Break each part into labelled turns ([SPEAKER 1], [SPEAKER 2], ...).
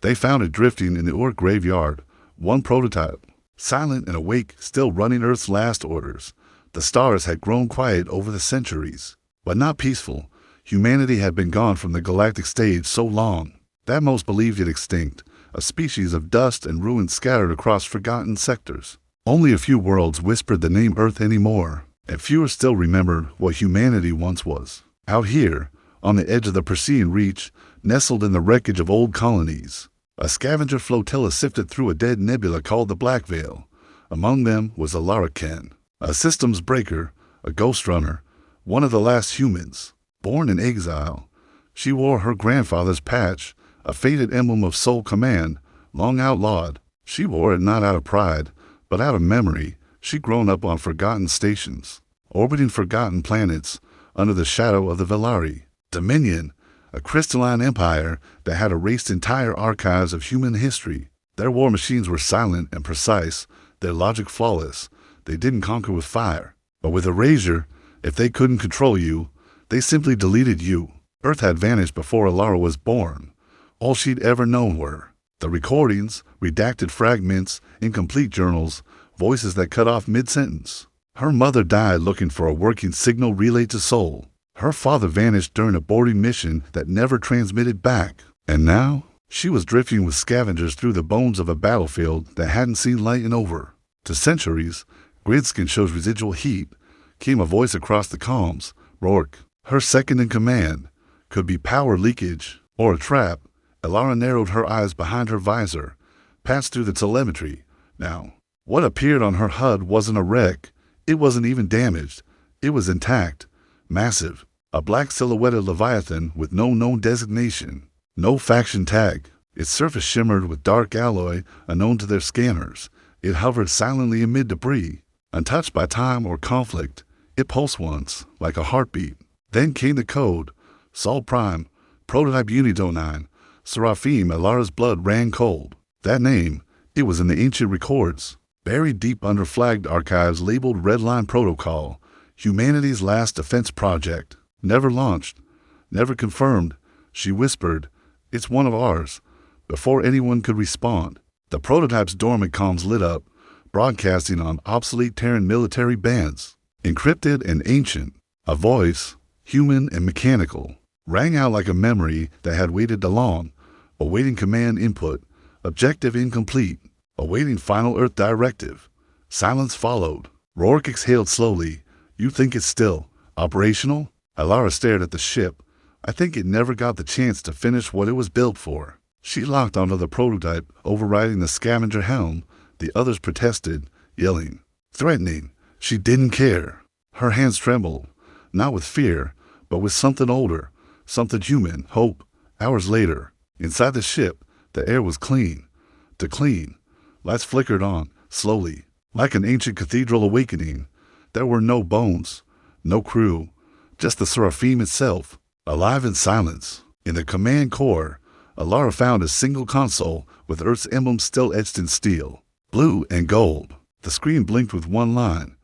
[SPEAKER 1] They found it drifting in the Orc graveyard, one prototype, silent and awake, still running Earth's last orders. The stars had grown quiet over the centuries, but not peaceful. Humanity had been gone from the galactic stage so long that most believed it extinct, a species of dust and ruin scattered across forgotten sectors. Only a few worlds whispered the name Earth anymore, and fewer still remembered what humanity once was. Out here, on the edge of the Persean Reach, nestled in the wreckage of old colonies, a scavenger flotilla sifted through a dead nebula called the Black Veil. Among them was Narration, a systems breaker, a ghost runner, one of the last humans. Born in exile, she wore her grandfather's patch, a faded emblem of soul command, long outlawed. She wore it not out of pride, but out of memory. She'd grown up on forgotten stations, orbiting forgotten planets, under the shadow of the Velari Dominion, a crystalline empire that had erased entire archives of human history. Their war machines were silent and precise, their logic flawless. They didn't conquer with fire, but with erasure. If they couldn't control you, they simply deleted you. Earth had vanished before Alara was born. All she'd ever known were the recordings, redacted fragments, incomplete journals, voices that cut off mid-sentence. Her mother died looking for a working signal relay to Soul. Her father vanished during a boarding mission that never transmitted back. And now, she was drifting with scavengers through the bones of a battlefield that hadn't seen light in over. To centuries, Gridskin shows residual heat, came a voice across the comms, Rourke. Her second in command. Could be power leakage or a trap. Alara narrowed her eyes behind her visor, passed through the telemetry. Now, what appeared on her HUD wasn't a wreck. It wasn't even damaged. It was intact, massive, a black silhouetted Leviathan with no known designation, no faction tag. Its surface shimmered with dark alloy unknown to their scanners. It hovered silently amid debris, untouched by time or conflict. It pulsed once, like a heartbeat. Then came the code, Sol Prime, Prototype Unit 09, Seraphim. Alara's blood ran cold. That name, it was in the ancient records, buried deep under flagged archives labeled Redline Protocol, humanity's last defense project. Never launched, never confirmed. She whispered, "It's one of ours," before anyone could respond. The prototype's dormant comms lit up, broadcasting on obsolete Terran military bands. Encrypted and ancient, a voice, human and mechanical, rang out like a memory that had waited long, awaiting command input, objective incomplete, awaiting final Earth directive. Silence followed. Rourke exhaled slowly. "You think it's still operational?" Alara stared at the ship. "I think it never got the chance to finish what it was built for." She locked onto the prototype, overriding the scavenger helm. The others protested, yelling, threatening. She didn't care. Her hands trembled, not with fear, but with something older, something human, hope. Hours later, inside the ship, the air was clean. To clean. Lights flickered on, slowly, like an ancient cathedral awakening. There were no bones, no crew, just the Seraphim itself, alive in silence. In the command core, Alara found a single console with Earth's emblem still etched in steel, blue and gold. The screen blinked with one line.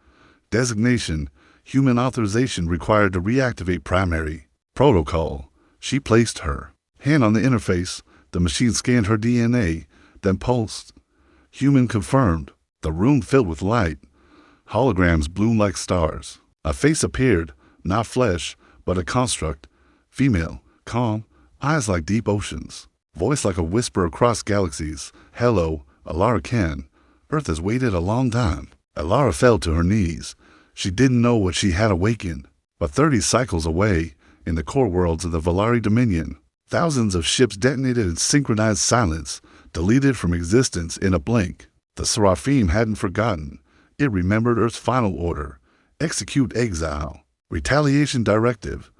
[SPEAKER 1] Designation, human authorization required to reactivate primary protocol. She placed her hand on the interface. The machine scanned her DNA, then pulsed. Human confirmed. The room filled with light. Holograms bloomed like stars. A face appeared, not flesh, but a construct. Female, calm, eyes like deep oceans, voice like a whisper across galaxies. "Hello, Alara Ken. Earth has waited a long time." Alara fell to her knees. She didn't know what she had awakened, but 30 cycles away, in the core worlds of the Velari Dominion, thousands of ships detonated in synchronized silence, deleted from existence in a blink. The Seraphim hadn't forgotten. It remembered Earth's final order: execute exile, retaliation directive,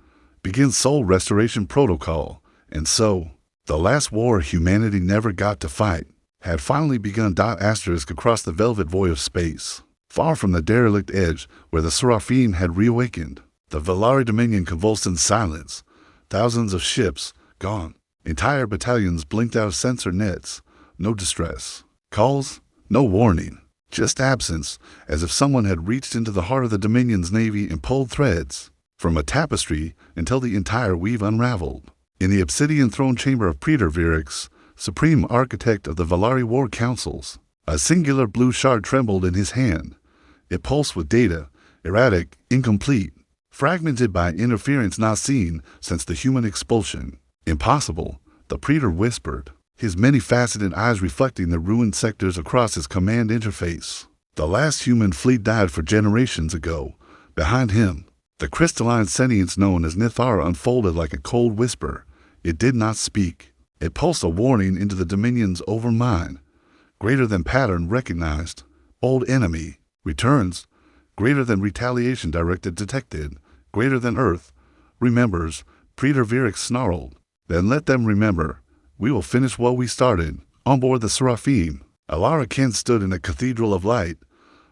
[SPEAKER 1] begin soul restoration protocol. And so, the last war humanity never got to fight had finally begun. Asterisk across the velvet void of space, far from the derelict edge where the Seraphim had reawakened. The Velari Dominion convulsed in silence. Thousands of ships gone. Entire battalions blinked out of sensor nets. No distress calls, no warning, just absence, as if someone had reached into the heart of the Dominion's navy and pulled threads from a tapestry until the entire weave unraveled. In the obsidian throne chamber of Praetor Virix, supreme architect of the Valari War Councils. A singular blue shard trembled in his hand. It pulsed with data, erratic, incomplete, fragmented by interference not seen since the human expulsion. Impossible, the Praetor whispered, his many-faceted eyes reflecting the ruined sectors across his command interface. The last human fleet died for generations ago. Behind him, the crystalline sentience known as Nithara unfolded like a cold whisper. It did not speak. It pulsed a warning into the dominions over mine. Greater than pattern recognized. Old enemy. Returns. Greater than retaliation directed detected. Greater than Earth. Remembers. Praetor Virix snarled. Then let them remember. We will finish what we started. On board the Seraphim. Alara Kent stood in a cathedral of light.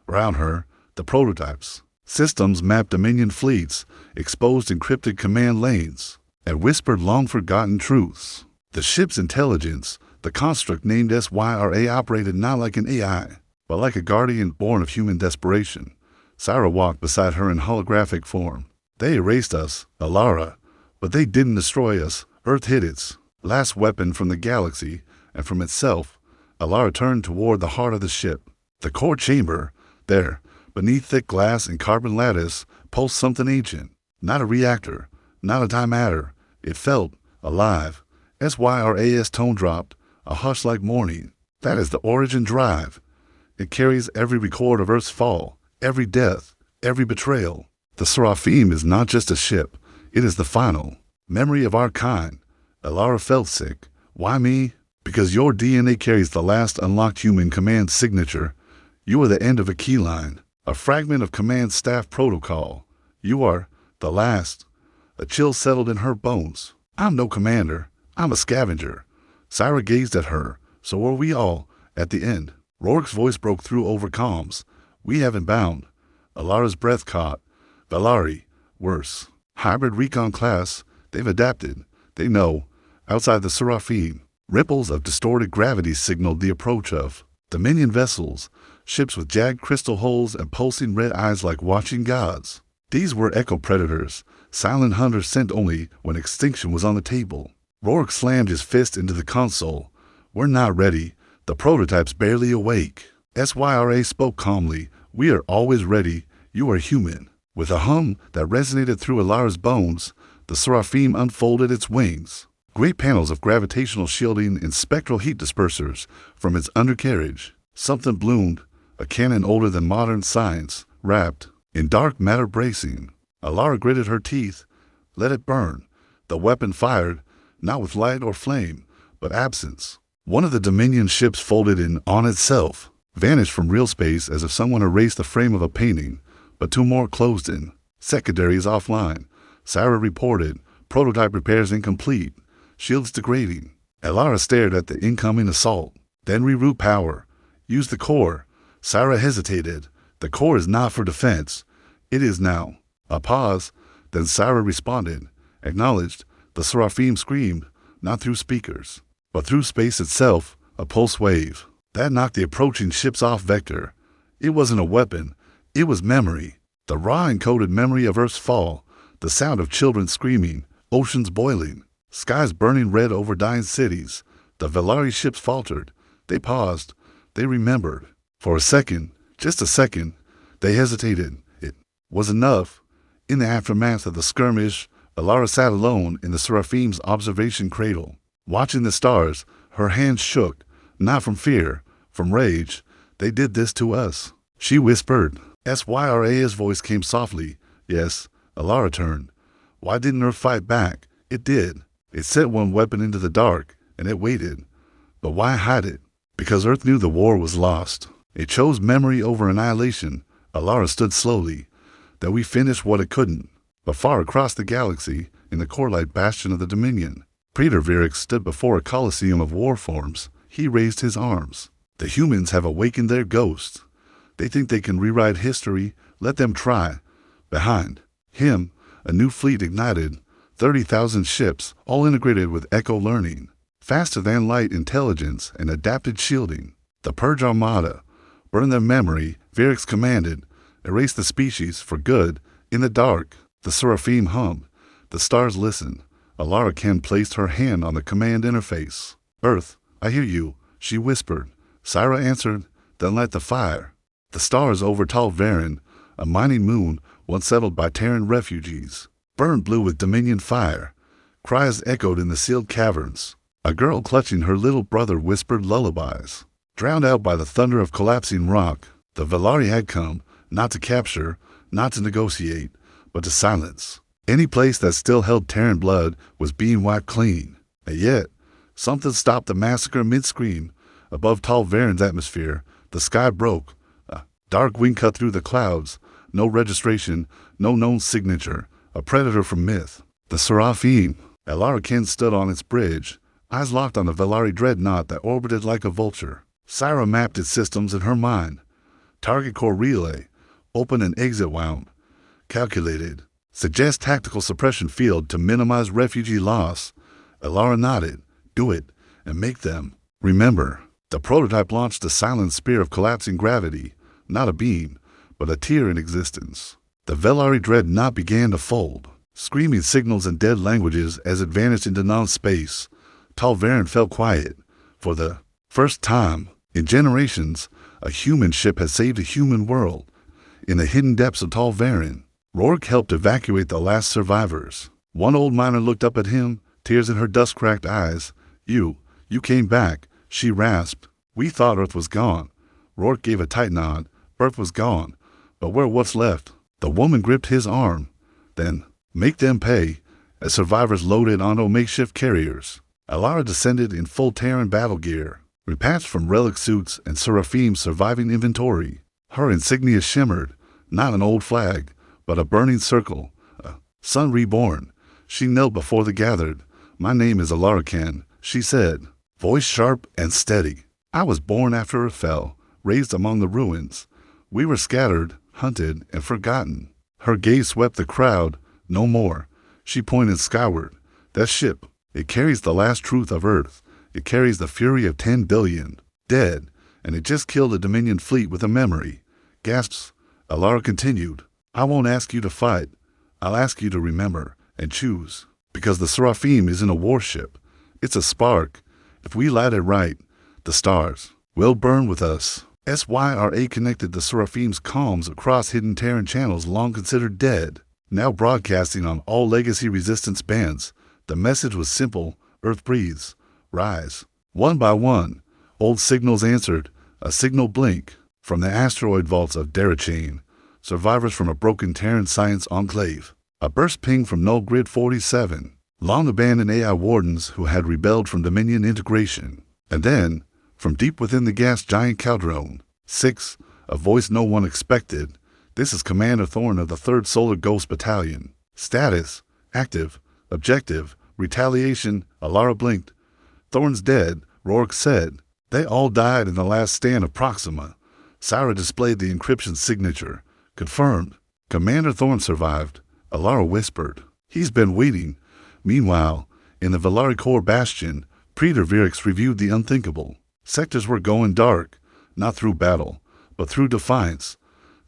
[SPEAKER 1] Around her, the prototypes. Systems mapped Dominion fleets, exposed encrypted command lanes, and whispered long-forgotten truths. The ship's intelligence, the construct named SYRA, operated not like an AI, but like a guardian born of human desperation. Syra walked beside her in holographic form. They erased us, Alara, but they didn't destroy us. Earth hid its last weapon from the galaxy, and from itself. Alara turned toward the heart of the ship. The core chamber, there, beneath thick glass and carbon lattice, pulsed something ancient. Not a reactor, not a time matter. It felt alive. SYRA's tone dropped, a hush like mourning. That is the origin drive. It carries every record of Earth's fall, every death, every betrayal. The Seraphim is not just a ship. It is the final memory of our kind. Alara felt sick. Why me? Because your DNA carries the last unlocked human command signature. You are the end of a key line, a fragment of command staff protocol. You are the last. A chill settled in her bones. I'm no commander. I'm a scavenger. Syra gazed at her. So are we all, at the end. Rourke's voice broke through over comms. We haven't bound. Alara's breath caught. Valari. Worse. Hybrid recon class. They've adapted. They know. Outside the Seraphim, ripples of distorted gravity signaled the approach of Dominion vessels, ships with jagged crystal hulls and pulsing red eyes like watching gods. These were echo predators, silent hunters sent only when extinction was on the table. Rourke slammed his fist into the console. We're not ready. The prototype's barely awake. SYRA spoke calmly. We are always ready. You are human. With a hum that resonated through Alara's bones, the Seraphim unfolded its wings. Great panels of gravitational shielding and spectral heat dispersers from its undercarriage. Something bloomed, a cannon older than modern science, wrapped in dark matter bracing. Alara gritted her teeth. Let it burn. The weapon fired, not with light or flame, but absence. One of the Dominion ships folded in on itself, vanished from real space as if someone erased the frame of a painting, but two more closed in. Secondary is offline. Syra reported. Prototype repairs incomplete. Shields degrading. Alara stared at the incoming assault. Then reroute power. Use the core. Syra hesitated. The core is not for defense. It is now. A pause. Then Syra responded. Acknowledged. The Seraphim screamed, not through speakers, but through space itself, a pulse wave. That knocked the approaching ships off vector. It wasn't a weapon. It was memory. The raw encoded memory of Earth's fall. The sound of children screaming. Oceans boiling. Skies burning red over dying cities. The Valari ships faltered. They paused. They remembered. For a second, just a second, they hesitated. It was enough. In the aftermath of the skirmish, Alara sat alone in the Seraphim's observation cradle. Watching the stars, her hands shook, not from fear, from rage. They did this to us. She whispered. SYRA's voice came softly. Yes, Alara turned. Why didn't Earth fight back? It did. It sent one weapon into the dark, and it waited. But why hide it? Because Earth knew the war was lost. It chose memory over annihilation. Alara stood slowly. That we finished what it couldn't. But far across the galaxy, in the core-light bastion of the Dominion, Praetor Virix stood before a coliseum of war forms. He raised his arms. The humans have awakened their ghosts. They think they can rewrite history. Let them try. Behind him, a new fleet ignited. 30,000 ships, all integrated with echo learning, faster-than-light intelligence and adapted shielding. The Purge Armada. Burn their memory, Virix commanded. Erase the species, for good. In the dark, the Seraphim hummed. The stars listened. Alara Ken placed her hand on the command interface. Earth, I hear you, she whispered. Syra answered, then light the fire. The stars over Tal Varen, a mining moon once settled by Terran refugees, burned blue with Dominion fire. Cries echoed in the sealed caverns. A girl clutching her little brother whispered lullabies. Drowned out by the thunder of collapsing rock, the Velari had come, not to capture, not to negotiate, but to silence. Any place that still held Terran blood was being wiped clean. And yet, something stopped the massacre mid-scream. Above Tal Varen's atmosphere, the sky broke. A dark wing cut through the clouds. No registration, no known signature. A predator from myth. The Seraphim. Alara Ken stood on its bridge, eyes locked on the Velari dreadnought that orbited like a vulture. Syra mapped its systems in her mind. Target core relay. Open and exit wound. Calculated. Suggest tactical suppression field to minimize refugee loss. Alara nodded. Do it, and make them. Remember, the prototype launched a silent spear of collapsing gravity, not a beam, but a tear in existence. The Velari dreadnought began to fold, screaming signals in dead languages as it vanished into non-space. Tal Varen fell quiet. For the first time in generations, a human ship had saved a human world. In the hidden depths of Tal Varen, Rourke helped evacuate the last survivors. One old miner looked up at him, tears in her dust-cracked eyes. You came back, she rasped. We thought Earth was gone. Rourke gave a tight nod. Earth was gone. But what's left? The woman gripped his arm. Then, make them pay, as survivors loaded onto makeshift carriers. Alara descended in full Terran battle gear, repatched from relic suits and Seraphim's surviving inventory. Her insignia shimmered, not an old flag, but a burning circle, a sun reborn. She knelt before the gathered. My name is Alara Ken, she said, voice sharp and steady. I was born after Earth fell, raised among the ruins. We were scattered, hunted, and forgotten. Her gaze swept the crowd. No more. She pointed skyward. That ship, it carries the last truth of Earth. It carries the fury of 10 billion. Dead, and it just killed a Dominion fleet with a memory. Gasps. Alara continued. I won't ask you to fight. I'll ask you to remember and choose. Because the Seraphim isn't a warship. It's a spark. If we light it right, the stars will burn with us. SYRA connected the Seraphim's comms across hidden Terran channels long considered dead, now broadcasting on all legacy resistance bands. The message was simple. Earth breathes. Rise. One by one, old signals answered. A signal blink from the asteroid vaults of Darachane. Survivors from a broken Terran science enclave. A burst ping from Null Grid 47. Long-abandoned AI wardens who had rebelled from Dominion integration. And then, from deep within the gas giant Caldron, 6, a voice no one expected. This is Commander Thorn of the 3rd Solar Ghost Battalion. Status, active, objective, retaliation. Alara blinked. Thorn's dead, Rourke said. They all died in the last stand of Proxima. Syra displayed the encryption signature. Confirmed. Commander Thorn survived. Alara whispered. He's been waiting. Meanwhile, in the Velari Core Bastion, Praetor Virix reviewed the unthinkable. Sectors were going dark, not through battle, but through defiance.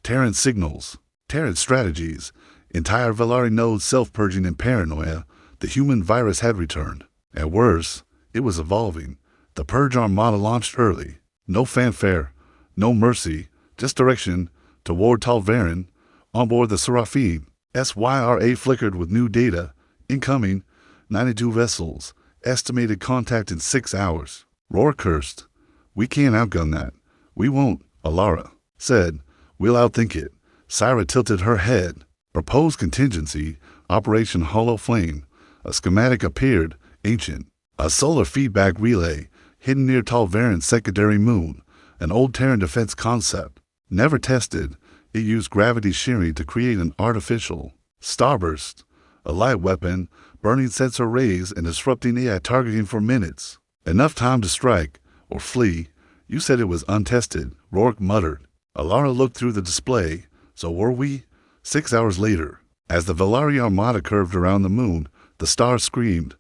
[SPEAKER 1] Terran signals, Terran strategies, entire Velari nodes self-purging in paranoia. The human virus had returned. And worse, it was evolving. The Purge Armada launched early. No fanfare, no mercy, just direction toward Tal Varen. On board the Seraphim, SYRA flickered with new data. Incoming, 92 vessels. Estimated contact in 6 hours. Roar cursed. We can't outgun that. We won't, Alara said. We'll outthink it. Syra tilted her head. Proposed contingency, Operation Hollow Flame. A schematic appeared, ancient. A solar feedback relay, hidden near Tal Varen's secondary moon. An old Terran defense concept. Never tested, it used gravity shearing to create an artificial starburst. A light weapon, burning sensor rays and disrupting AI targeting for minutes. Enough time to strike, or flee. You said it was untested, Rourke muttered. Alara looked through the display. So were we? 6 hours later, as the Velari Armada curved around the moon, the stars screamed.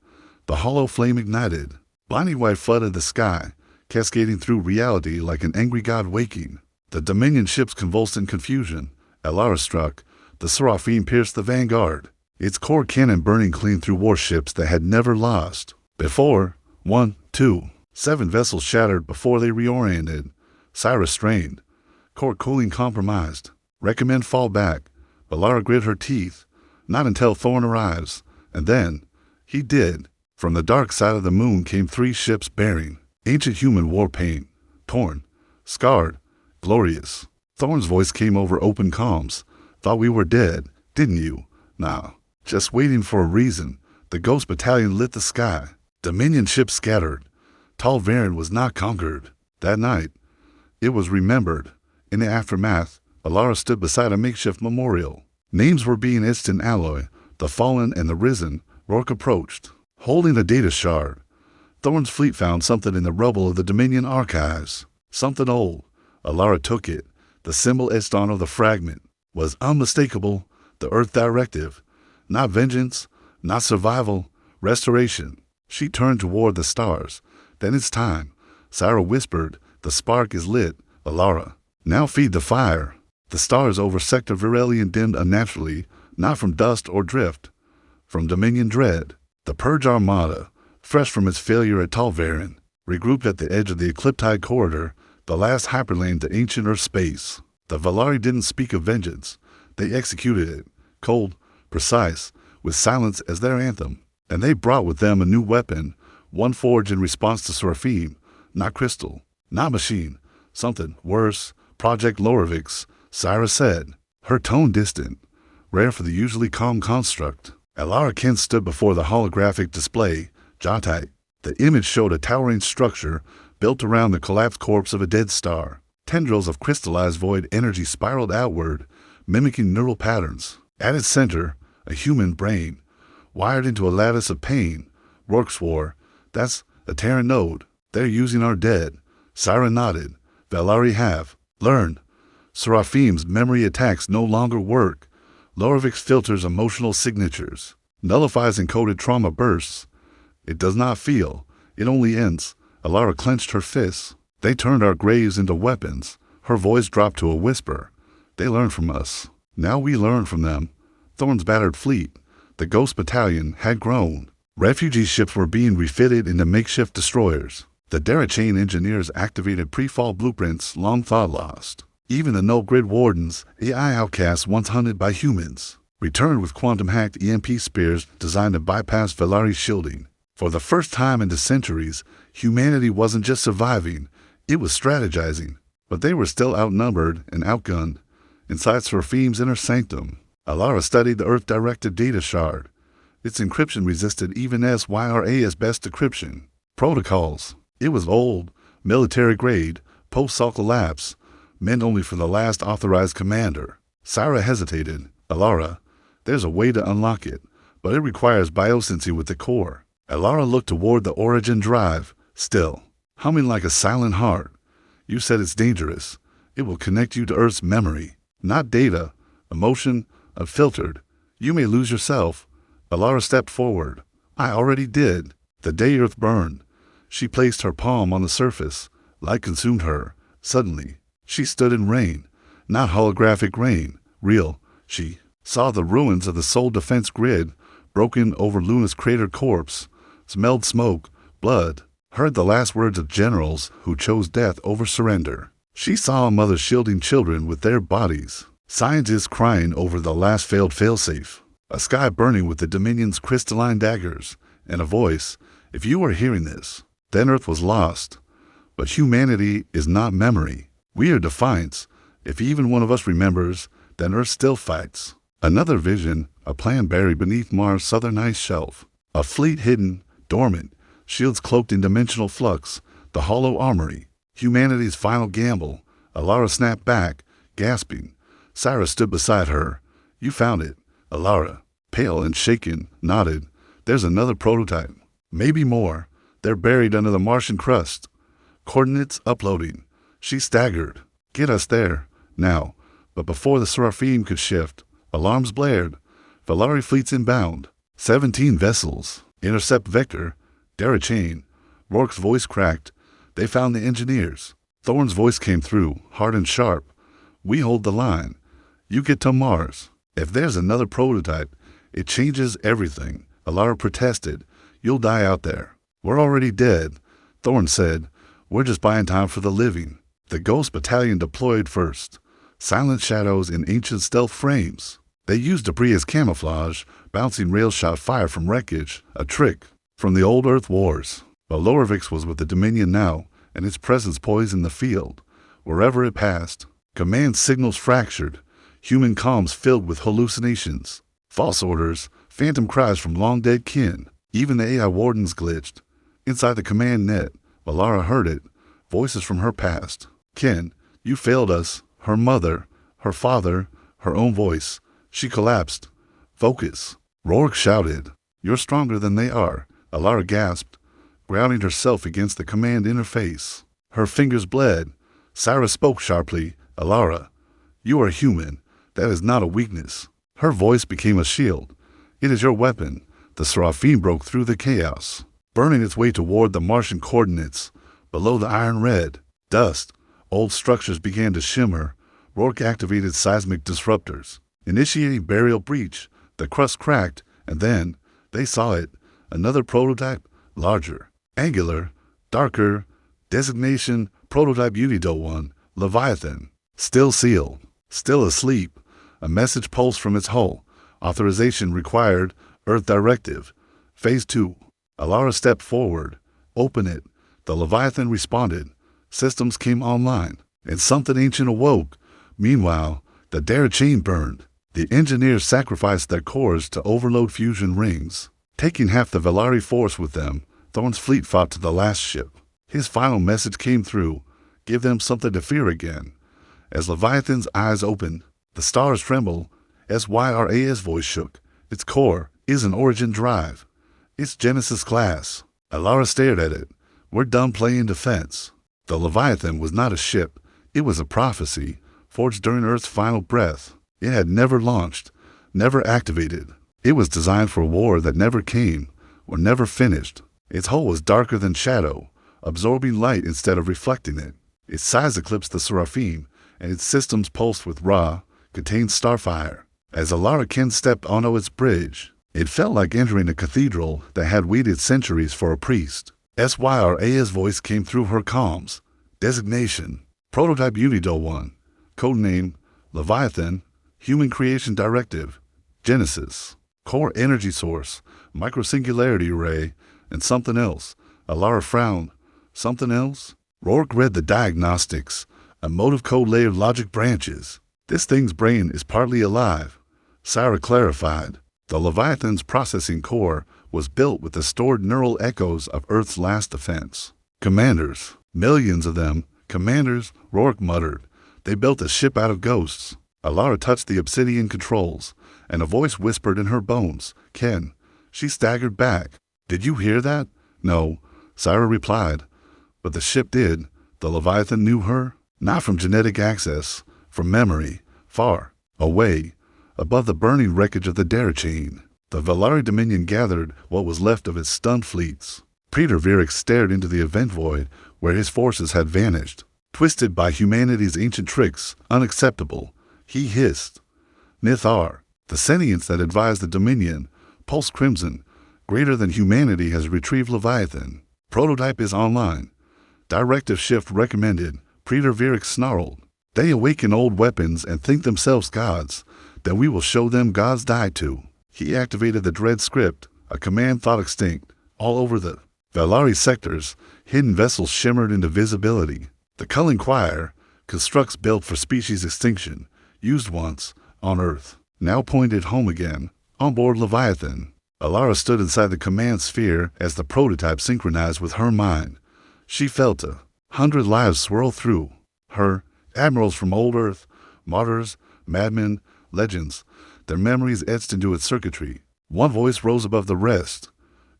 [SPEAKER 1] The hollow flame ignited. Blinding white flooded the sky, cascading through reality like an angry god waking. The Dominion ships convulsed in confusion. Alara struck. The Seraphim pierced the vanguard, its core cannon burning clean through warships that had never lost before. 1, 2. 7 vessels shattered before they reoriented. Cyrus strained. Core cooling compromised. Recommend fall back. Valara grit her teeth. Not until Thorn arrives. And then, he did. From the dark side of the moon came 3 ships bearing ancient human war paint. Torn. Scarred. Glorious. Thorn's voice came over open comms. Thought we were dead, didn't you? Nah. Just waiting for a reason. The Ghost Battalion lit the sky. Dominion ships scattered. Tal Varen was not conquered. That night, it was remembered. In the aftermath, Valara stood beside a makeshift memorial. Names were being etched in alloy. The fallen and the risen. Rourke approached, holding a data shard. Thorn's fleet found something in the rubble of the Dominion archives. Something old. Valara took it. The symbol etched onto the fragment was unmistakable. The Earth Directive. Not vengeance, not survival, restoration. She turned toward the stars. Then it's time. Syra whispered, the spark is lit. Valara, now feed the fire. The stars over Sector Virelian dimmed unnaturally, not from dust or drift. From Dominion dread. The Purge Armada, fresh from its failure at Tal Varen, regrouped at the edge of the Ecliptide Corridor, the last hyperlane to ancient Earth space. The Valari didn't speak of vengeance. They executed it, cold, precise, with silence as their anthem. And they brought with them a new weapon, one forged in response to Seraphim, not crystal, not machine, something worse, Project Lorovix, Syra said, her tone distant, rare for the usually calm construct. Alara Kent stood before the holographic display, jaw-tight. The image showed a towering structure built around the collapsed corpse of a dead star. Tendrils of crystallized void energy spiraled outward, mimicking neural patterns. At its center, a human brain, wired into a lattice of pain. Rourke swore, that's a Terran node. They're using our dead. Syra nodded. Valari have learned. Seraphim's memory attacks no longer work. Lorovix filters emotional signatures, nullifies encoded trauma bursts. It does not feel. It only ends. Alara clenched her fists. They turned our graves into weapons. Her voice dropped to a whisper. They learned from us. Now we learn from them. Thorn's battered fleet, the Ghost Battalion, had grown. Refugee ships were being refitted into makeshift destroyers. The Narration engineers activated pre-fall blueprints long thought lost. Even the no-grid wardens, AI outcasts once hunted by humans, returned with quantum-hacked EMP spears designed to bypass Valari shielding. For the first time in centuries, humanity wasn't just surviving, it was strategizing. But they were still outnumbered and outgunned. Inside Seraphim's inner sanctum, Alara studied the Earth-directed data shard. Its encryption resisted even SYRA's best decryption. Protocols. It was old, military-grade, post-Sol collapse, meant only for the last authorized commander. Syra hesitated. Alara, there's a way to unlock it, but it requires biosensing with the core. Alara looked toward the origin drive, still, humming like a silent heart. You said it's dangerous. It will connect you to Earth's memory, not data, emotion, unfiltered. You may lose yourself. Alara stepped forward. I already did. The day Earth burned. She placed her palm on the surface. Light consumed her. Suddenly, she stood in rain. Not holographic rain. Real. She saw the ruins of the Sol defense grid, broken over Luna's cratered corpse. Smelled smoke, blood. Heard the last words of generals who chose death over surrender. She saw a mother shielding children with their bodies. Scientists crying over the last failed failsafe. A sky burning with the Dominion's crystalline daggers. And a voice, if you are hearing this, then Earth was lost. But humanity is not memory. We are defiance. If even one of us remembers, then Earth still fights. Another vision, a plan buried beneath Mars' southern ice shelf. A fleet hidden, dormant, shields cloaked in dimensional flux, the hollow armory. Humanity's final gamble. Alara snapped back, gasping. Syra stood beside her. You found it. Alara, pale and shaken, nodded. There's another prototype. Maybe more. They're buried under the Martian crust. Coordinates uploading. She staggered. Get us there. Now. But before the Seraphim could shift, alarms blared. Valari fleets inbound. 17 vessels. Intercept vector. Narration. Rourke's voice cracked. They found the engineers. Thorn's voice came through, hard and sharp. We hold the line. You get to Mars. If there's another prototype, it changes everything. Alara protested. You'll die out there. We're already dead. Thorne said, "We're just buying time for the living." The Ghost Battalion deployed first. Silent shadows in ancient stealth frames. They used debris as camouflage, bouncing rail-shot fire from wreckage, a trick from the old Earth wars. But Lorvix was with the Dominion now, and its presence poisoned the field. Wherever it passed, command signals fractured, human comms filled with hallucinations, false orders, phantom cries from long-dead kin. Even the AI wardens glitched. Inside the command net, Valara heard it, voices from her past. "Ken, you failed us." Her mother, her father, her own voice. She collapsed. "Focus." Rourke shouted. "You're stronger than they are." Alara gasped, grounding herself against the command interface. Her fingers bled. Cyrus spoke sharply. "Alara, you are human. That is not a weakness." Her voice became a shield. "It is your weapon." The Seraphim broke through the chaos, burning its way toward the Martian coordinates. Below the iron red, dust, old structures began to shimmer. Rourke activated seismic disruptors, initiating burial breach. The crust cracked, and then they saw it. Another prototype, larger, angular, darker. Designation, Prototype Unido-1, Leviathan. Still sealed, still asleep. A message pulsed from its hull. Authorization required. Earth Directive. Phase 2. Alara stepped forward. "Open it." The Leviathan responded. Systems came online, and something ancient awoke. Meanwhile, the Dare chain burned. The engineers sacrificed their cores to overload fusion rings. Taking half the Velari force with them, Thorne's fleet fought to the last ship. His final message came through. Give them something to fear again. As Leviathan's eyes opened, the stars trembled. SYRA's voice shook. Its core is an origin drive. It's Genesis class. Alara stared at it. "We're done playing defense." The Leviathan was not a ship. It was a prophecy, forged during Earth's final breath. It had never launched, never activated. It was designed for a war that never came, or never finished. Its hull was darker than shadow, absorbing light instead of reflecting it. Its size eclipsed the Seraphim, and its systems pulsed with raw, contained starfire. As Alara Ken stepped onto its bridge, it felt like entering a cathedral that had waited centuries for a priest. SYRA's voice came through her comms. Designation, Prototype Unido-1. Codename, Leviathan. Human Creation Directive, Genesis. Core energy source, microsingularity array, and something else. Alara frowned. Something else? Rourke read the diagnostics. A motive code layered logic branches. This thing's brain is partly alive. Syra clarified. The Leviathan's processing core was built with the stored neural echoes of Earth's last defense. Commanders, millions of them. Commanders, Rourke muttered. They built a ship out of ghosts. Alara touched the obsidian controls, and a voice whispered in her bones, "Ken." She staggered back. "Did you hear that?" "No," Syra replied. But the ship did. The Leviathan knew her, not from genetic access, from memory, far away, above the burning wreckage of the Dare chain. The Velari Dominion gathered what was left of its stunned fleets. Peter Vierex stared into the event void where his forces had vanished. Twisted by humanity's ancient tricks, unacceptable, he hissed. Nithar, the sentience that advised the Dominion, pulse crimson, greater than humanity has retrieved Leviathan. Prototype is online. Directive shift recommended. Peter Vierex snarled. They awaken old weapons and think themselves gods. Then we will show them gods died to. He activated the dread script, a command thought extinct. All over the Velari sectors, hidden vessels shimmered into visibility. The culling choir, constructs built for species extinction, used once, on Earth, now pointed home again, on board Leviathan. Alara stood inside the command sphere as the prototype synchronized with her mind. She felt 100 lives swirl through her, admirals from old Earth, martyrs, madmen, legends, their memories etched into its circuitry. One voice rose above the rest.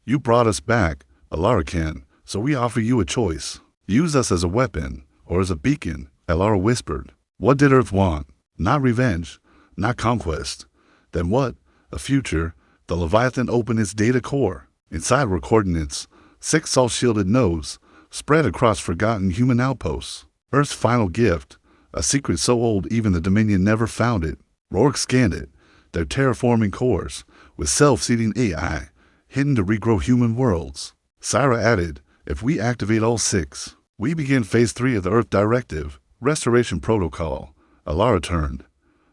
[SPEAKER 1] You brought us back, Alara can, so we offer you a choice. Use us as a weapon, or as a beacon, Alara whispered. What did Earth want? Not revenge, not conquest. Then what? A future. The Leviathan opened its data core. Inside were coordinates, 6 salt-shielded nodes, spread across forgotten human outposts. Earth's final gift, a secret so old even the Dominion never found it. Rourke scanned it, their terraforming cores, with self-seeding AI, hidden to regrow human worlds. Syra added, If we activate all 6, we begin Phase 3 of the Earth Directive, Restoration Protocol. Alara turned.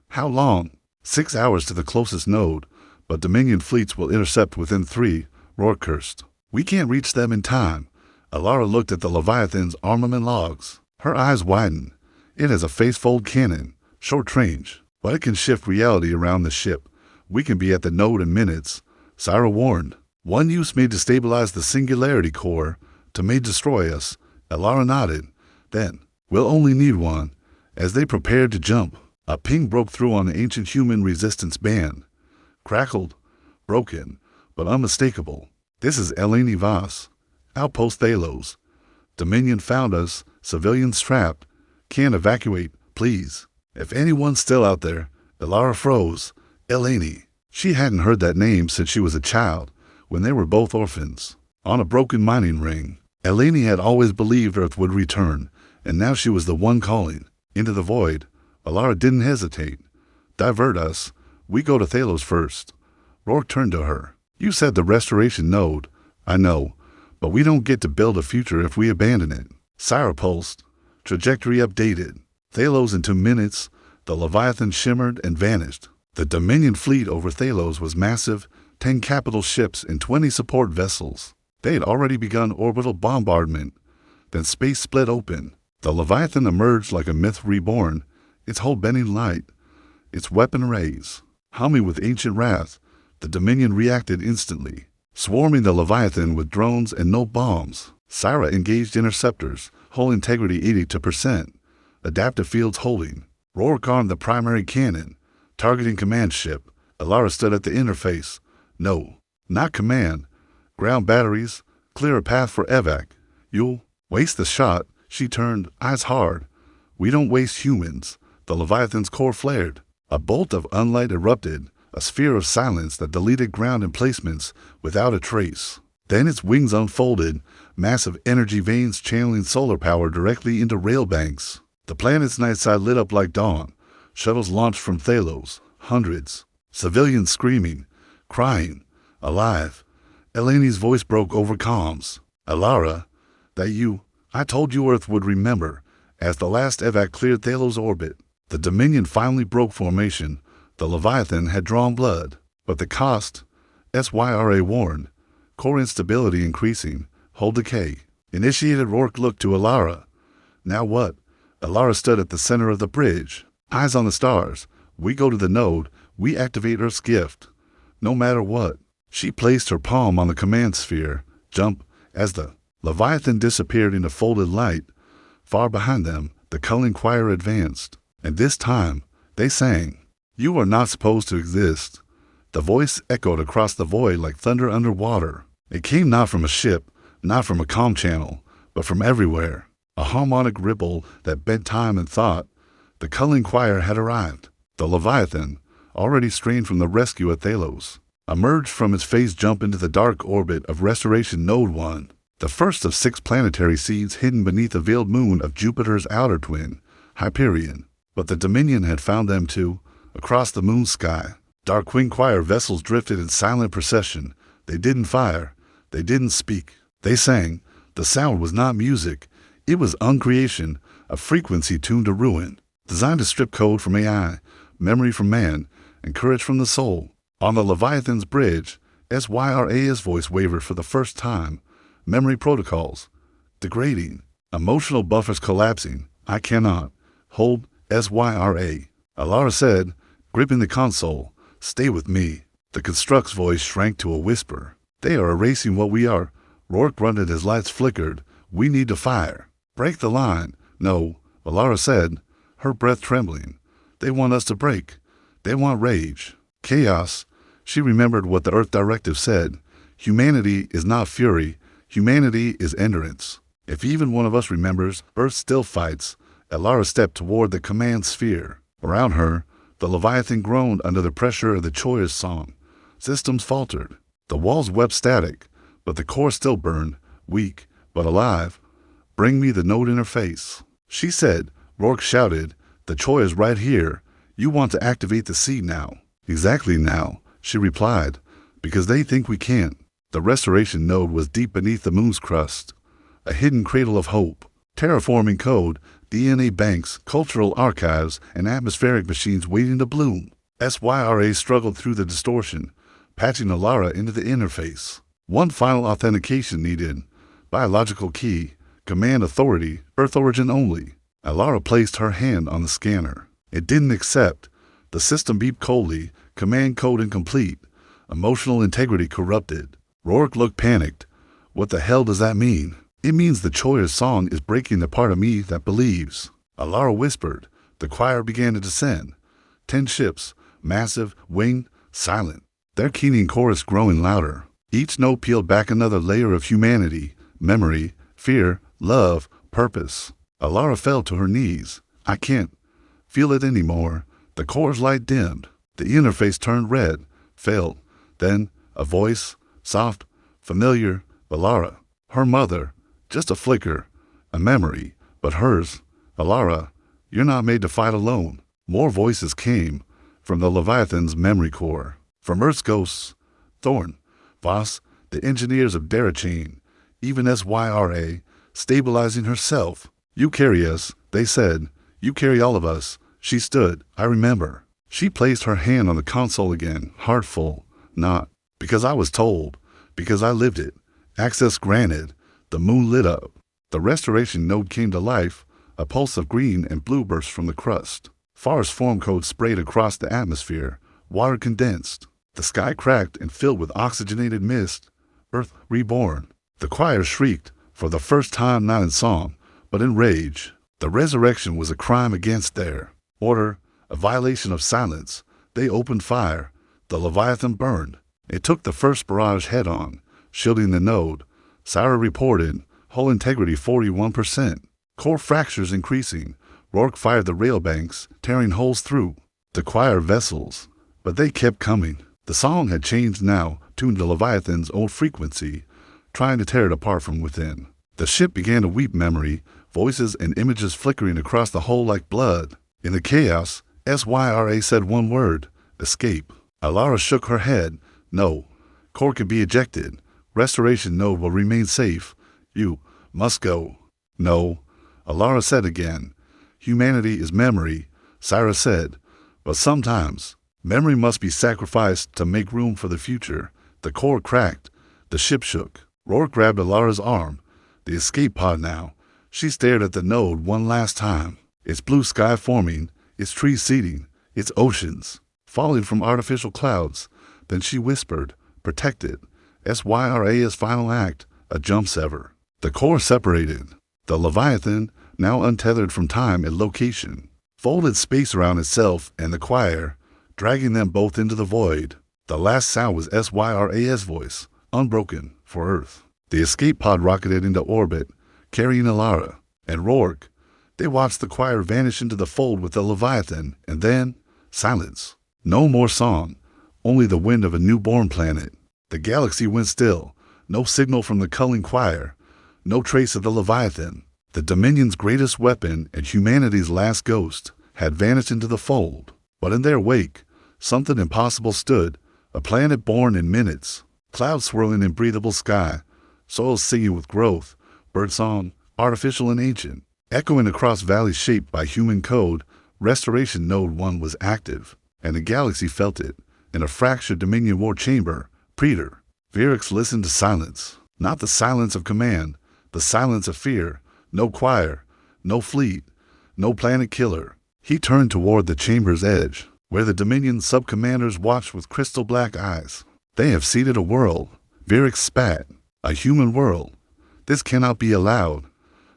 [SPEAKER 1] How long? 6 hours to the closest node, but Dominion fleets will intercept within 3, Rourke cursed. We can't reach them in time. Alara looked at the Leviathan's armament logs. Her eyes widened. It has a facefold cannon, short range, but it can shift reality around the ship. We can be at the node in minutes. Syra warned. One use may destabilize the Singularity Core, to may destroy us. Alara nodded. Then, we'll only need one. As they prepared to jump, a ping broke through on the ancient human resistance band. Crackled, broken, but unmistakable. This is Eleni Vos. Outpost Thalos. Dominion found us, civilians trapped. Can't evacuate, please. If anyone's still out there, Alara froze. Eleni. She hadn't heard that name since she was a child, when they were both orphans. On a broken mining ring, Eleni had always believed Earth would return, and now she was the one calling. Into the void. Alara didn't hesitate. Divert us. We go to Thalos first. Rourke turned to her. You said the restoration node. I know, but we don't get to build a future if we abandon it. Syra pulsed. Trajectory updated. Thalos in 2 minutes. The Leviathan shimmered and vanished. The Dominion fleet over Thalos was massive, 10 capital ships and 20 support vessels. They had already begun orbital bombardment. Then space split open. The Leviathan emerged like a myth reborn, its hull bending light, its weapon arrays humming with ancient wrath. The Dominion reacted instantly, swarming the Leviathan with drones and no bombs. Syra engaged interceptors, hull integrity 82%, adaptive fields holding. Rourke armed the primary cannon, targeting command ship. Alara stood at the interface. No, not command. Ground batteries, clear a path for evac. You'll waste the shot. She turned, eyes hard. We don't waste humans. The Leviathan's core flared. A bolt of unlight erupted, a sphere of silence that deleted ground emplacements without a trace. Then its wings unfolded, massive energy veins channeling solar power directly into rail banks. The planet's night side lit up like dawn. Shuttles launched from Thalos, hundreds. Civilians screaming, crying, alive. Eleni's voice broke over comms. Alara, that you... I told you Earth would remember. As the last evac cleared Thalos' orbit, the Dominion finally broke formation. The Leviathan had drawn blood, but the cost, SYRA warned, core instability increasing, hull decay. Initiated Rourke looked to Alara. Now what? Alara stood at the center of the bridge, eyes on the stars. We go to the node, we activate Earth's gift. No matter what. She placed her palm on the command sphere. Jump. As the Leviathan disappeared into folded light. Far behind them, the culling choir advanced. And this time, they sang, You are not supposed to exist. The voice echoed across the void like thunder underwater. It came not from a ship, not from a comm channel, but from everywhere. A harmonic ripple that bent time and thought. The culling choir had arrived. The Leviathan, already strained from the rescue at Thalos, emerged from its phase jump into the dark orbit of Restoration Node 1. The first of 6 planetary seeds hidden beneath the veiled moon of Jupiter's outer twin, Hyperion. But the Dominion had found them too, across the moon sky. Darkwing choir vessels drifted in silent procession. They didn't fire. They didn't speak. They sang. The sound was not music. It was uncreation, a frequency tuned to ruin, designed to strip code from AI, memory from man, and courage from the soul. On the Leviathan's bridge, SYRA's voice wavered for the first time. Memory protocols. Degrading. Emotional buffers collapsing. I cannot. Hold SYRA. Alara said, gripping the console, Stay with me. The construct's voice shrank to a whisper. They are erasing what we are. Rourke grunted as lights flickered. We need to fire. Break the line. No, Alara said, her breath trembling. They want us to break. They want rage. Chaos. She remembered what the Earth Directive said. Humanity is not fury. Humanity is endurance. If even one of us remembers, Earth still fights. Alara stepped toward the command sphere. Around her, the Leviathan groaned under the pressure of the Choir's song. Systems faltered. The walls wept static, but the core still burned, weak, but alive. Bring me the node interface. She said. Rourke shouted, The Choir is right here. You want to activate the seed now. Exactly now, she replied, because they think we can't. The restoration node was deep beneath the moon's crust. a hidden cradle of hope. Terraforming code, DNA banks, cultural archives, and atmospheric machines waiting to bloom. SYRA struggled through the distortion, patching Alara into the interface. One final authentication needed. Biological key, command authority, Earth origin only. Alara placed her hand on the scanner. It didn't accept. The system beeped coldly, command code incomplete, emotional integrity corrupted. Rourke looked panicked. What the hell does that mean? It means the Choir's song is breaking the part of me that believes. Alara whispered. The choir began to descend. 10 ships, massive, winged, silent. Their keening chorus growing louder. Each note peeled back another layer of humanity, memory, fear, love, purpose. Alara fell to her knees. I can't feel it anymore. The core's light dimmed. The interface turned red, failed. Then, a voice, soft, familiar, Alara. Her mother. Just a flicker, a memory, but hers. Alara, you're not made to fight alone. More voices came from the Leviathan's memory core. From Earth's ghosts, Thorn, Voss, the engineers of Darachane, even SYRA, stabilizing herself. You carry us, they said. You carry all of us. She stood, I remember. She placed her hand on the console again, heart full. Not because I was told, because I lived it. Access granted. The moon lit up. The restoration node came to life. A pulse of green and blue burst from the crust. Forest form code sprayed across the atmosphere. Water condensed. The sky cracked and filled with oxygenated mist. Earth reborn. The choir shrieked, for the first time not in song, but in rage. The resurrection was a crime against their order, a violation of silence. They opened fire. The Leviathan burned. It took the first barrage head-on, shielding the node. Syra reported, hull integrity 41%. Core fractures increasing. Rourke fired the rail banks, tearing holes through the choir vessels. But they kept coming. The song had changed now, tuned to Leviathan's old frequency, trying to tear it apart from within. The ship began to weep memory, voices and images flickering across the hull like blood. In the chaos, SYRA said one word, escape. Alara shook her head. No. Core can be ejected. Restoration node will remain safe. You must go. No. Alara said again. Humanity is memory, Syra said. But sometimes, memory must be sacrificed to make room for the future. The core cracked. The ship shook. Rourke grabbed Alara's arm. The escape pod now. She stared at the node one last time. Its blue sky forming, its trees seeding, its oceans falling from artificial clouds. Then she whispered, protected. SYRA's final act, a jump sever. The core separated. The Leviathan, now untethered from time and location, folded space around itself and the choir, dragging them both into the void. The last sound was SYRA's voice, unbroken, for Earth. The escape pod rocketed into orbit, carrying Alara and Rourke. They watched the choir vanish into the fold with the Leviathan, and then silence. No more song, only the wind of a newborn planet. The galaxy went still, no signal from the culling choir, no trace of the Leviathan. The Dominion's greatest weapon and humanity's last ghost had vanished into the fold. But in their wake, something impossible stood, a planet born in minutes, clouds swirling in breathable sky, soil singing with growth, birdsong, artificial and ancient, echoing across valleys shaped by human code. Restoration Node 1 was active, and the galaxy felt it. In a fractured Dominion war chamber, Preter, Virix listened to silence. Not the silence of command, the silence of fear. No choir, no fleet, no planet killer. He turned toward the chamber's edge, where the Dominion subcommanders watched with crystal black eyes. They have seeded a world, Virix spat, a human world. This cannot be allowed.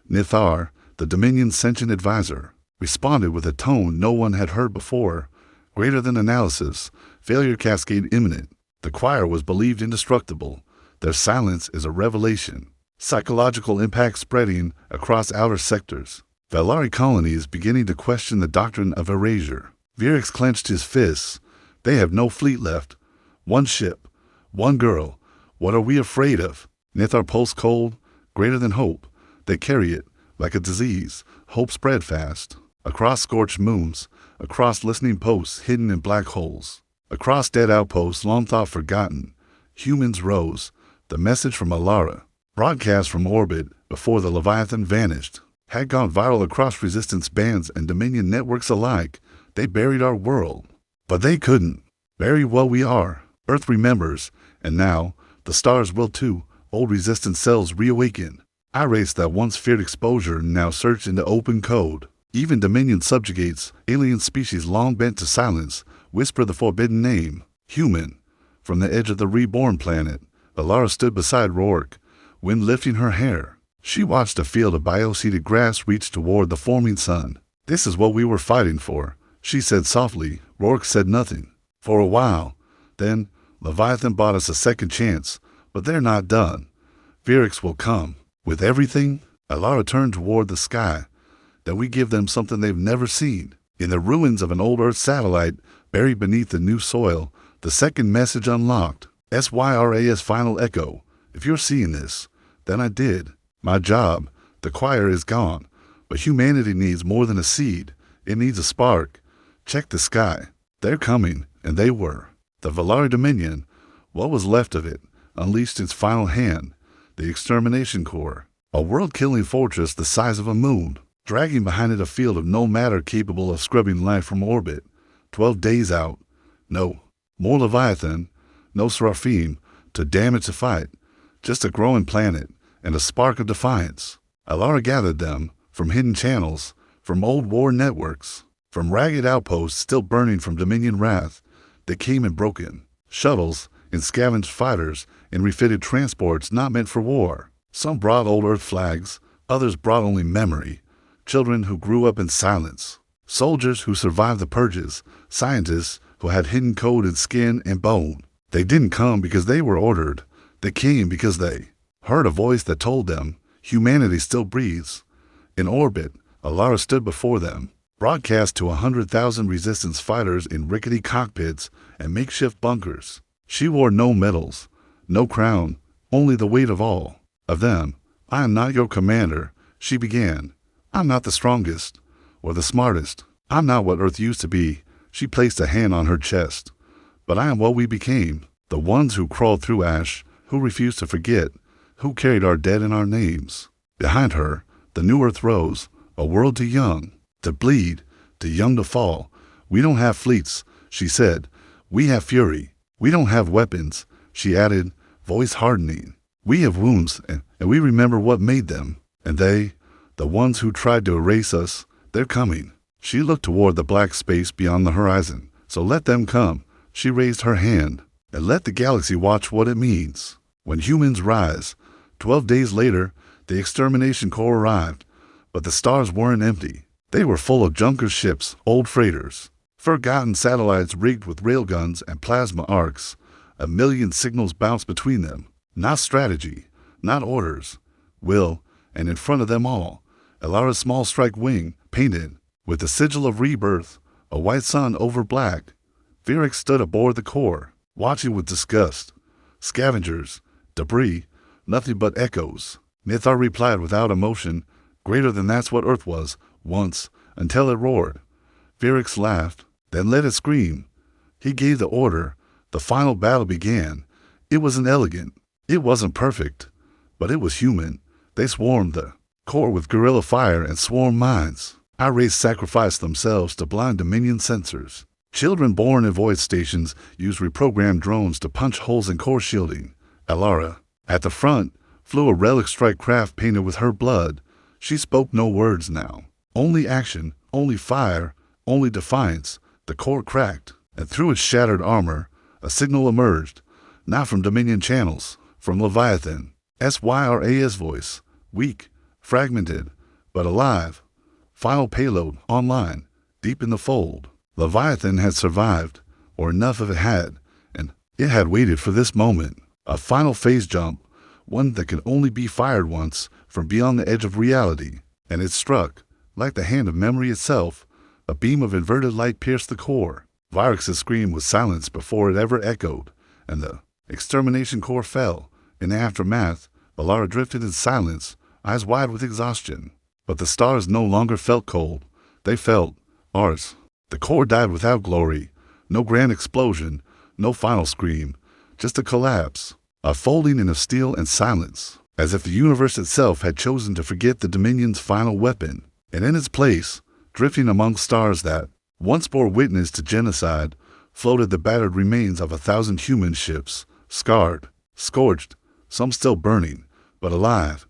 [SPEAKER 1] Nithar, the Dominion's sentient advisor, responded with a tone no one had heard before. Greater than analysis, failure cascade imminent. The choir was believed indestructible. Their silence is a revelation. Psychological impact spreading across outer sectors. Valari colonies beginning to question the doctrine of erasure. Virix clenched his fists. They have no fleet left. One ship, one girl. What are we afraid of? Nithar pulsed cold, greater than hope. They carry it, like a disease. Hope spread fast. Across scorched moons, across listening posts hidden in black holes, across dead outposts long thought forgotten. Humans rose. The message from Alara, broadcast from orbit, before the Leviathan vanished, had gone viral across resistance bands and Dominion networks alike. They buried our world. But they couldn't bury what we are. Earth remembers, and now the stars will too. Old resistance cells reawaken. I race that once feared exposure now search into open code. Even Dominion subjugates, alien species long bent to silence, whisper the forbidden name, human. From the edge of the reborn planet, Alara stood beside Rourke, wind lifting her hair. She watched a field of bio-seeded grass reach toward the forming sun. This is what we were fighting for, she said softly. Rourke said nothing. For a while. Then, Leviathan bought us a second chance, but they're not done. Vyrix will come. With everything, Alara turned toward the sky, that we give them something they've never seen. In the ruins of an old Earth satellite, buried beneath the new soil, the second message unlocked. SYRA's final echo. If you're seeing this, then I did. My job. The choir is gone. But humanity needs more than a seed. It needs a spark. Check the sky. They're coming, and they were. The Valari Dominion, what was left of it, unleashed its final hand. The Extermination Corps, a world-killing fortress the size of a moon, dragging behind it a field of no matter capable of scrubbing life from orbit. 12 days out. No more Leviathan, no Seraphim to damage the fight. Just a growing planet and a spark of defiance. Alara gathered them from hidden channels, from old war networks, from ragged outposts still burning from Dominion wrath. They came in broken shuttles, in scavenged fighters, in refitted transports not meant for war. Some brought old Earth flags, others brought only memory. Children who grew up in silence. Soldiers who survived the purges. Scientists who had hidden code in skin and bone. They didn't come because they were ordered. They came because they heard a voice that told them humanity still breathes. In orbit, Alara stood before them, broadcast to 100,000 resistance fighters in rickety cockpits and makeshift bunkers. She wore no medals, no crown, only the weight of all. Of them, I am not your commander, she began. I'm not the strongest, or the smartest. I'm not what Earth used to be. She placed a hand on her chest. But I am what we became, the ones who crawled through ash, who refused to forget, who carried our dead in our names. Behind her, the new Earth rose, a world too young to bleed, too young to fall. We don't have fleets, she said. We have fury. We don't have weapons, she added, voice hardening. We have wounds, and we remember what made them. And they, the ones who tried to erase us, they're coming. She looked toward the black space beyond the horizon. So let them come. She raised her hand. And let the galaxy watch what it means. When humans rise. 12 days later, the Extermination Corps arrived. But the stars weren't empty. They were full of junker ships, old freighters. Forgotten satellites rigged with railguns and plasma arcs. A million signals bounced between them. Not strategy, not orders. Will, and in front of them all, Alara's small strike wing, painted with the sigil of rebirth, a white sun over black. Vyrix stood aboard the core, watching with disgust. Scavengers, debris, nothing but echoes. Nithar replied without emotion, greater than that's what Earth was, once, until it roared. Vyrix laughed, then let it scream. He gave the order. The final battle began. It wasn't elegant. It wasn't perfect. But it was human. They swarmed the core with guerrilla fire and swarm mines. Our race sacrificed themselves to blind Dominion sensors. Children born in void stations used reprogrammed drones to punch holes in core shielding. Alara, at the front, flew a relic strike craft painted with her blood. She spoke no words now. Only action, only fire, only defiance. The core cracked, and through its shattered armor, a signal emerged, not from Dominion channels, from Leviathan. SYRA's voice, weak, fragmented, but alive. Final payload, online, deep in the fold. Leviathan had survived, or enough of it had, and it had waited for this moment. A final phase jump, one that could only be fired once from beyond the edge of reality. And it struck, like the hand of memory itself. A beam of inverted light pierced the core. Vyrix's scream was silenced before it ever echoed, and the Extermination Corps fell. In the aftermath, Alara drifted in silence, eyes wide with exhaustion. But the stars no longer felt cold. They felt ours. The core died without glory. No grand explosion, no final scream. Just a collapse. A folding in of steel and silence. as if the universe itself had chosen to forget the Dominion's final weapon, and in its place, drifting among stars that once bore witness to genocide, floated the battered remains of 1,000 human ships, scarred, scorched, some still burning, but alive.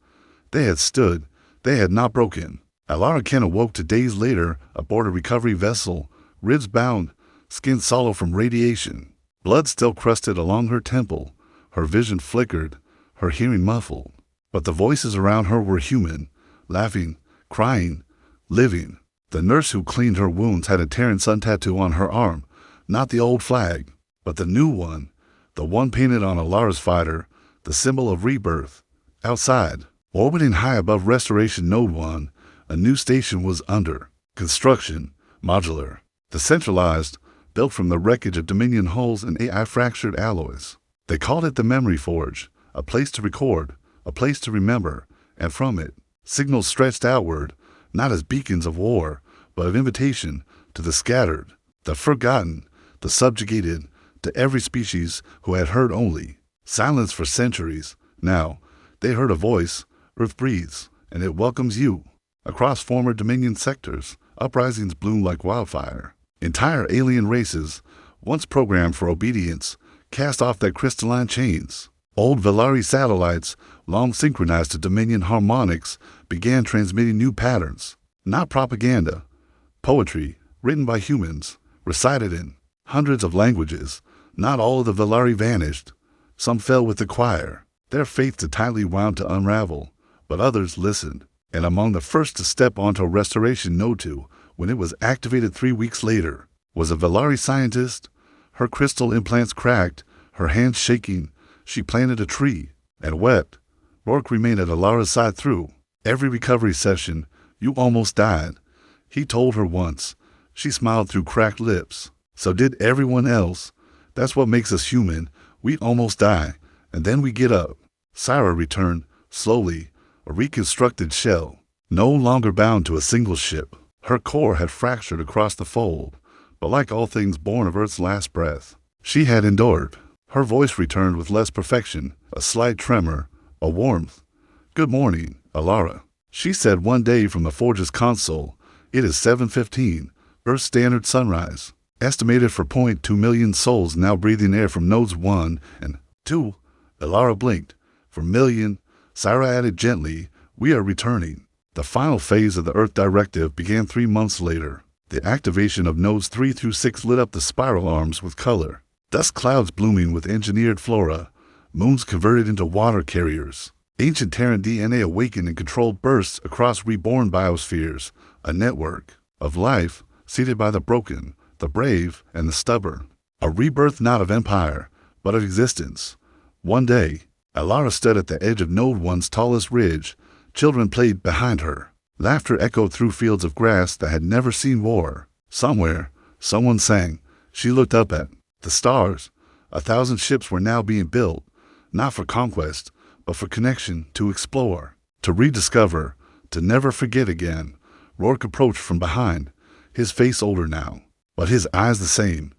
[SPEAKER 1] They had stood, they had not broken. Alara Ken awoke 2 days later aboard a recovery vessel, ribs bound, skin sallow from radiation, blood still crusted along her temple, her vision flickered, her hearing muffled. But the voices around her were human, laughing, crying, living. The nurse who cleaned her wounds had a Terran sun tattoo on her arm, not the old flag, but the new one, the one painted on Alara's fighter, the symbol of rebirth. Outside, orbiting high above Restoration Node 1, a new station was under construction, modular, decentralized, built from the wreckage of Dominion hulls and AI-fractured alloys. They called it the Memory Forge, a place to record, a place to remember, and from it, signals stretched outward, not as beacons of war, but of invitation to the scattered, the forgotten, the subjugated, to every species who had heard only silence for centuries. Now, they heard a voice. Earth breathes, and it welcomes you. Across former Dominion sectors, uprisings bloom like wildfire. Entire alien races, once programmed for obedience, cast off their crystalline chains. Old Velari satellites, long synchronized to Dominion harmonics, began transmitting new patterns. Not propaganda. Poetry, written by humans, recited in hundreds of languages. Not all of the Velari vanished. Some fell with the choir, their faith too tightly wound to unravel, but others listened. And among the first to step onto Restoration Node 2, when it was activated 3 weeks later, was a Velari scientist. Her crystal implants cracked, her hands shaking. She planted a tree and wept. Rourke remained at Alara's side through every recovery session. You almost died, he told her once. She smiled through cracked lips. So did everyone else. That's what makes us human. We almost die, and then we get up. Syra returned, slowly, a reconstructed shell, no longer bound to a single ship. Her core had fractured across the fold, but like all things born of Earth's last breath, she had endured. Her voice returned with less perfection, a slight tremor, a warmth. "Good morning, Alara," she said one day from the Forge's console. "It is 7:15, Earth Standard Sunrise. Estimated for 0.2 million souls now breathing air from nodes 1 and 2. Alara blinked. For million, Syra added gently, "We are returning." The final phase of the Earth Directive began 3 months later. The activation of nodes 3 through 6 lit up the spiral arms with color. Dust clouds blooming with engineered flora. Moons converted into water carriers. Ancient Terran DNA awakened in controlled bursts across reborn biospheres. A network of life seated by the broken, the brave, and the stubborn. A rebirth not of empire, but of existence. One day, Alara stood at the edge of Node 1's tallest ridge. Children played behind her. Laughter echoed through fields of grass that had never seen war. Somewhere, someone sang. She looked up at the stars. 1,000 ships were now being built, not for conquest, but for connection, to explore, to rediscover, to never forget again. Rourke approached from behind, his face older now, but his eyes the same.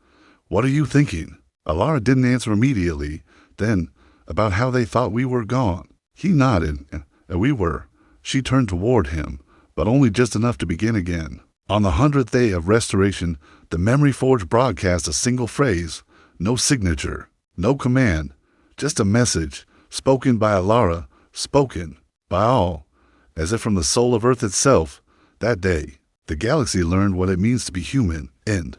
[SPEAKER 1] "What are you thinking?" Alara didn't answer immediately. Then, about how they thought we were gone. He nodded, and we were. She turned toward him, but only just enough to begin again. On the 100th day of Restoration, the Memory Forge broadcast a single phrase, no signature, no command, just a message, spoken by Alara, spoken by all, as if from the soul of Earth itself. That day, the galaxy learned what it means to be human. End.